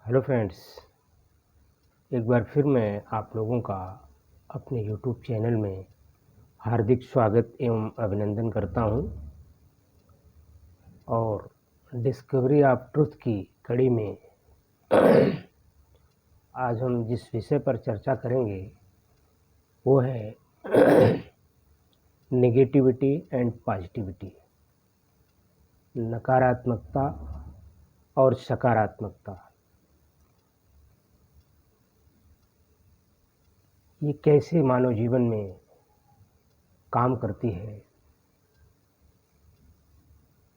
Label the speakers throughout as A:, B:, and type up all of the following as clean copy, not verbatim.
A: Hello friends, एक बार फिर मैं आप लोगों का अपने यूट्यूब चैनल में हार्दिक स्वागत एवं अभिनंदन करता हूं। और डिस्कवरी ऑफ ट्रुथ की कड़ी में आज हम जिस विषय पर चर्चा करेंगे वो है नेगेटिविटी एंड पॉजिटिविटी, नकारात्मकता और सकारात्मकता। ये कैसे मानव जीवन में काम करती है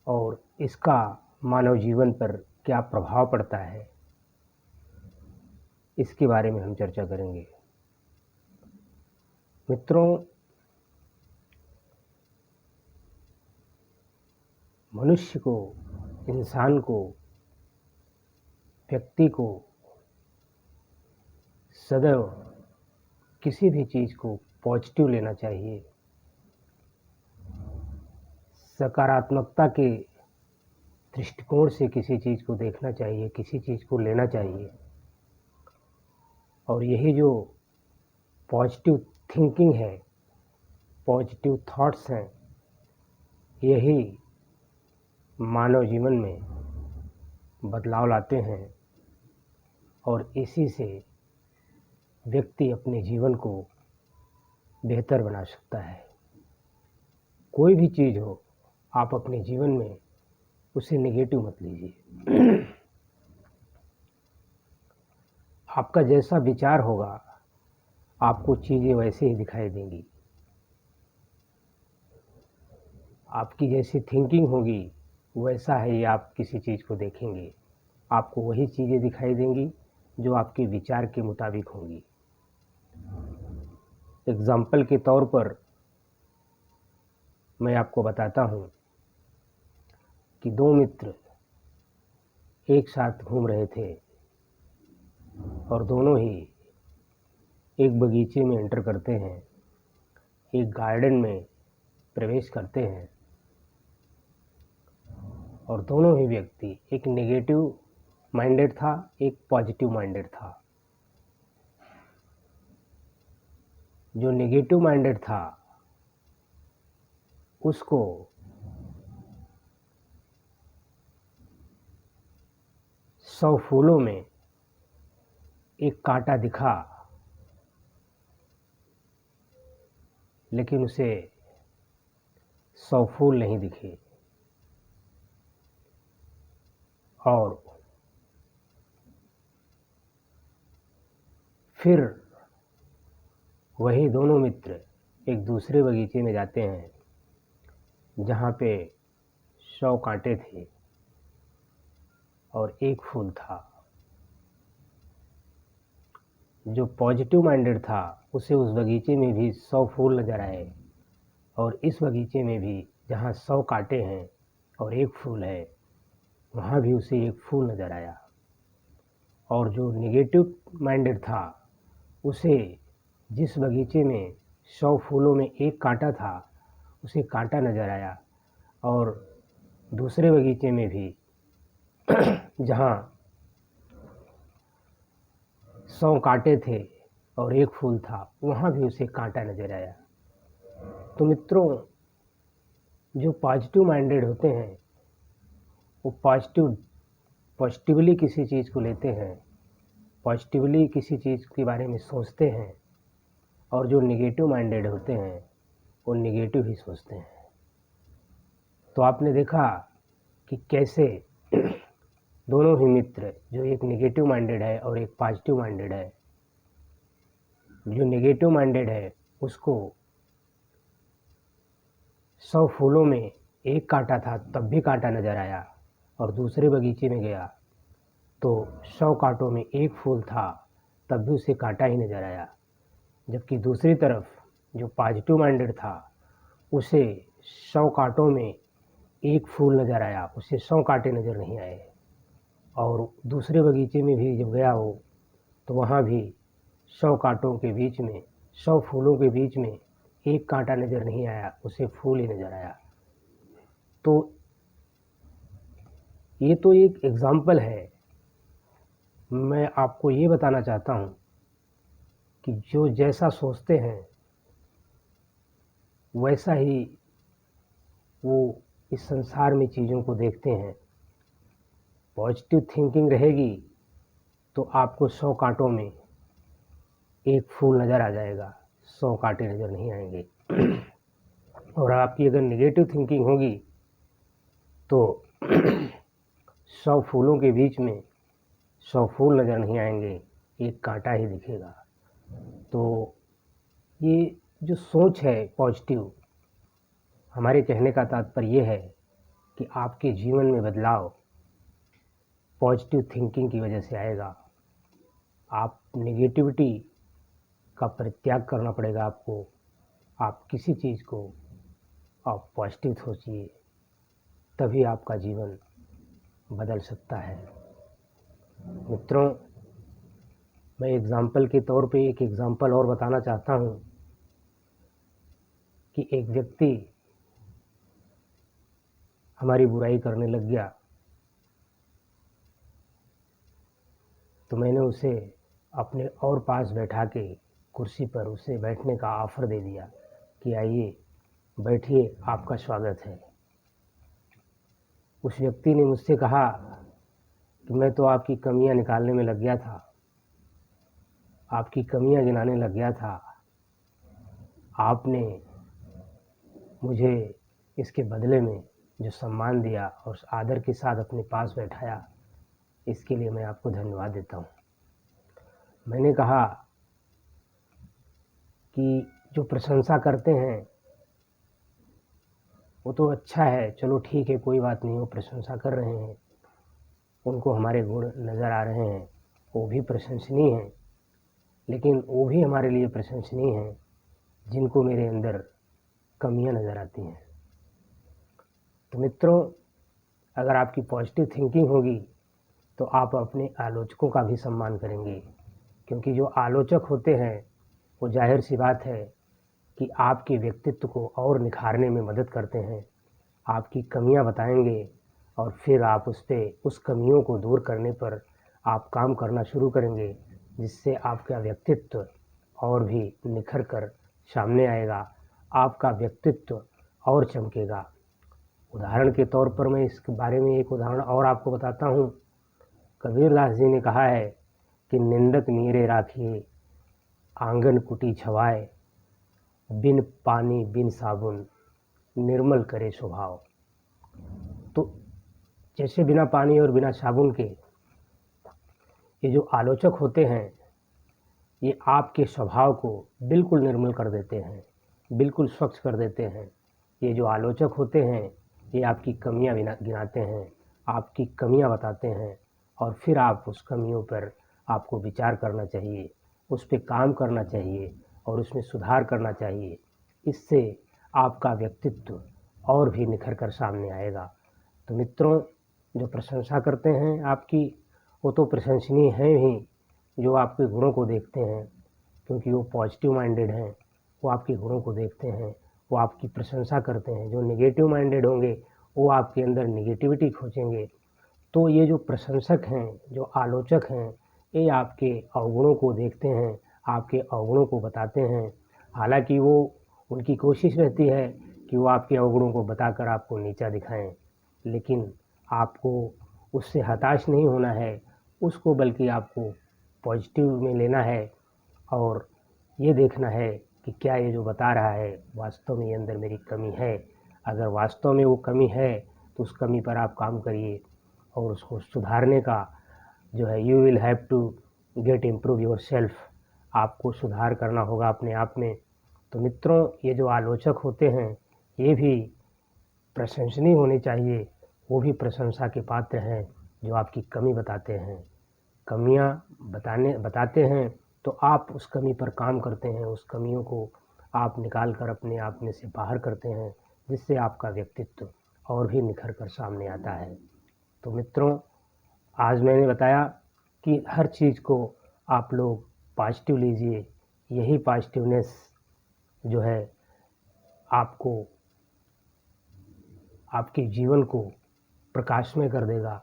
A: और इसका मानव जीवन पर क्या प्रभाव पड़ता है, इसके बारे में हम चर्चा करेंगे। मित्रों, मनुष्य को, इंसान को, व्यक्ति को सदैव किसी भी चीज़ को पॉजिटिव लेना चाहिए, सकारात्मकता के दृष्टिकोण से किसी चीज़ को देखना चाहिए, किसी चीज़ को लेना चाहिए। और यही जो पॉजिटिव थिंकिंग है, पॉजिटिव थॉट्स हैं, यही मानव जीवन में बदलाव लाते हैं और इसी से व्यक्ति अपने जीवन को बेहतर बना सकता है। कोई भी चीज़ हो, आप अपने जीवन में उसे नेगेटिव मत लीजिए। आपका जैसा विचार होगा, आपको चीज़ें वैसे ही दिखाई देंगी। आपकी जैसी थिंकिंग होगी, वैसा ही आप किसी चीज़ को देखेंगे। आपको वही चीज़ें दिखाई देंगी जो आपके विचार के मुताबिक होंगी। एग्ज़ाम्पल के तौर पर मैं आपको बताता हूँ कि दो मित्र एक साथ घूम रहे थे और दोनों ही एक बगीचे में एंटर करते हैं, एक गार्डन में प्रवेश करते हैं और दोनों ही व्यक्ति, एक नेगेटिव माइंडेड था, एक पॉजिटिव माइंडेड था। जो नेगेटिव माइंडेड था उसको सौ फूलों में एक कांटा दिखा, लेकिन उसे 100 फूल नहीं दिखे। और फिर वही दोनों मित्र एक दूसरे बगीचे में जाते हैं जहाँ पे 100 कांटे थे और एक फूल था। जो पॉजिटिव माइंडेड था उसे उस बगीचे में भी 100 फूल नज़र आए और इस बगीचे में भी जहाँ 100 कांटे हैं और एक फूल है, वहाँ भी उसे एक फूल नज़र आया। और जो नेगेटिव माइंडेड था उसे जिस बगीचे में 100 फूलों में एक कांटा था, उसे कांटा नज़र आया। और दूसरे बगीचे में भी जहाँ 100 कांटे थे और एक फूल था, वहाँ भी उसे कांटा नज़र आया। तो मित्रों, जो पॉजिटिव माइंडेड होते हैं वो पॉजिटिवली किसी चीज़ को लेते हैं, पॉजिटिवली किसी चीज़ के बारे में सोचते हैं। और जो नेगेटिव माइंडेड होते हैं वो नेगेटिव ही सोचते हैं। तो आपने देखा कि कैसे दोनों ही मित्र, जो एक नेगेटिव माइंडेड है और एक पॉजिटिव माइंडेड है, जो नेगेटिव माइंडेड है उसको 100 फूलों में एक कांटा था तब भी कांटा नज़र आया, और दूसरे बगीचे में गया तो 100 कांटों में एक फूल था तब भी उसे कांटा ही नज़र आया। जबकि दूसरी तरफ जो पॉजिटिव माइंडेड था उसे 100 कांटों में एक फूल नज़र आया, उसे 100 कांटे नज़र नहीं आए। और दूसरे बगीचे में भी जब गया हो तो वहाँ भी 100 कांटों के बीच में, 100 फूलों के बीच में एक कांटा नज़र नहीं आया, उसे फूल ही नज़र आया। तो ये तो एक एग्ज़ाम्पल है मैं आपको ये बताना चाहता हूँ कि जो जैसा सोचते हैं वैसा ही वो इस संसार में चीज़ों को देखते हैं। पॉजिटिव थिंकिंग रहेगी तो आपको 100 कांटों में एक फूल नज़र आ जाएगा, 100 कांटे नज़र नहीं आएंगे। और आपकी अगर नेगेटिव थिंकिंग होगी तो 100 फूलों के बीच में 100 फूल नज़र नहीं आएंगे, एक कांटा ही दिखेगा। तो ये जो सोच है पॉजिटिव, हमारे कहने का तात्पर्य ये है कि आपके जीवन में बदलाव पॉजिटिव थिंकिंग की वजह से आएगा। आप नेगेटिविटी का परित्याग करना पड़ेगा आपको। आप किसी चीज़ को आप पॉजिटिव सोचिए, तभी आपका जीवन बदल सकता है। मित्रों, मैं एग्ज़ाम्पल के तौर पे एक एग्ज़ाम्पल और बताना चाहता हूँ कि एक व्यक्ति हमारी बुराई करने लग गया, तो मैंने उसे अपने और पास बैठा के कुर्सी पर उसे बैठने का ऑफ़र दे दिया कि आइए बैठिए, आपका स्वागत है। उस व्यक्ति ने मुझसे कहा कि मैं तो आपकी कमियां निकालने में लग गया था, आपकी कमियां गिनाने लग गया था। आपने मुझे इसके बदले में जो सम्मान दिया और आदर के साथ अपने पास बैठाया, इसके लिए मैं आपको धन्यवाद देता हूँ। मैंने कहा कि जो प्रशंसा करते हैं वो तो अच्छा है, चलो ठीक है, कोई बात नहीं, वो प्रशंसा कर रहे हैं, उनको हमारे गुण नज़र आ रहे हैं, वो भी प्रशंसनीय हैं, लेकिन वो भी हमारे लिए प्रशंसनीय हैं जिनको मेरे अंदर कमियां नज़र आती हैं। तो मित्रों, अगर आपकी पॉजिटिव थिंकिंग होगी तो आप अपने आलोचकों का भी सम्मान करेंगे, क्योंकि जो आलोचक होते हैं वो जाहिर सी बात है कि आपके व्यक्तित्व को और निखारने में मदद करते हैं। आपकी कमियां बताएंगे और फिर आप उस कमियों को दूर करने पर आप काम करना शुरू करेंगे, जिससे आपका व्यक्तित्व और भी निखर कर सामने आएगा, आपका व्यक्तित्व और चमकेगा। उदाहरण के तौर पर मैं इस बारे में एक उदाहरण और आपको बताता हूँ। कबीरदास जी ने कहा है कि निंदक नीरे राखिए, आंगन कुटी छवाए, बिन पानी बिन साबुन, निर्मल करे स्वभाव। तो जैसे बिना पानी और बिना साबुन के ये जो आलोचक होते हैं, ये आपके स्वभाव को बिल्कुल निर्मल कर देते हैं, बिल्कुल स्वच्छ कर देते हैं। ये जो आलोचक होते हैं ये आपकी कमियां गिनाते हैं, आपकी कमियां बताते हैं, और फिर आप उस कमियों पर आपको विचार करना चाहिए, उस पर काम करना चाहिए और उसमें सुधार करना चाहिए। इससे आपका व्यक्तित्व और भी निखर कर सामने आएगा। तो मित्रों, जो प्रशंसा करते हैं आपकी, वो तो प्रशंसनीय हैं ही, जो आपके गुणों को देखते हैं, क्योंकि वो पॉजिटिव माइंडेड हैं, वो आपके गुणों को देखते हैं, वो आपकी प्रशंसा करते हैं। जो नेगेटिव माइंडेड होंगे वो आपके अंदर नेगेटिविटी खोजेंगे। तो ये जो प्रशंसक हैं, जो आलोचक हैं, ये आपके अवगुणों को देखते हैं, आपके अवगुणों को बताते हैं। हालांकि वो उनकी कोशिश रहती है कि वो आपके अवगुणों को बताकर आपको नीचा दिखाएं, लेकिन आपको उससे हताश नहीं होना है, उसको बल्कि आपको पॉजिटिव में लेना है और ये देखना है कि क्या ये जो बता रहा है वास्तव में ये अंदर मेरी कमी है। अगर वास्तव में वो कमी है तो उस कमी पर आप काम करिए और उसको सुधारने का जो है, you will have to get improve yourself, आपको सुधार करना होगा अपने आप में। तो मित्रों, ये जो आलोचक होते हैं ये भी प्रशंसनीय होने चाहिए, वो भी प्रशंसा के पात्र हैं जो आपकी कमी बताते हैं। कमियां बताते हैं तो आप उस कमी पर काम करते हैं, उस कमियों को आप निकाल कर अपने आप में से बाहर करते हैं, जिससे आपका व्यक्तित्व और भी निखर कर सामने आता है। तो मित्रों, आज मैंने बताया कि हर चीज़ को आप लोग पॉजिटिव लीजिए, यही पॉजिटिवनेस जो है आपको आपके जीवन को प्रकाशमय कर देगा।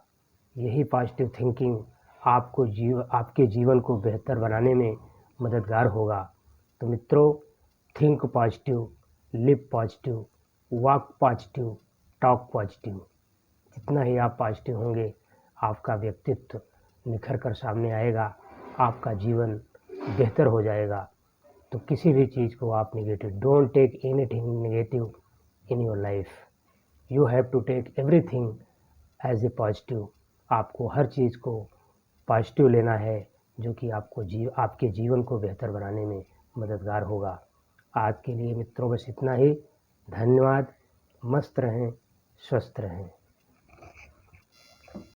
A: यही पॉजिटिव थिंकिंग आपके जीवन को बेहतर बनाने में मददगार होगा। तो मित्रों, think positive, live positive, walk positive, talk positive. जितना ही आप पॉजिटिव होंगे, आपका व्यक्तित्व निखर कर सामने आएगा, आपका जीवन बेहतर हो जाएगा। तो किसी भी चीज़ को आप negative, don't take anything negative in your life. You have to take everything as a positive. आपको हर चीज़ को पॉजिटिव लेना है, जो कि आपके जीवन को बेहतर बनाने में मददगार होगा। आज के लिए मित्रों बस इतना ही। धन्यवाद। मस्त रहें, स्वस्थ रहें।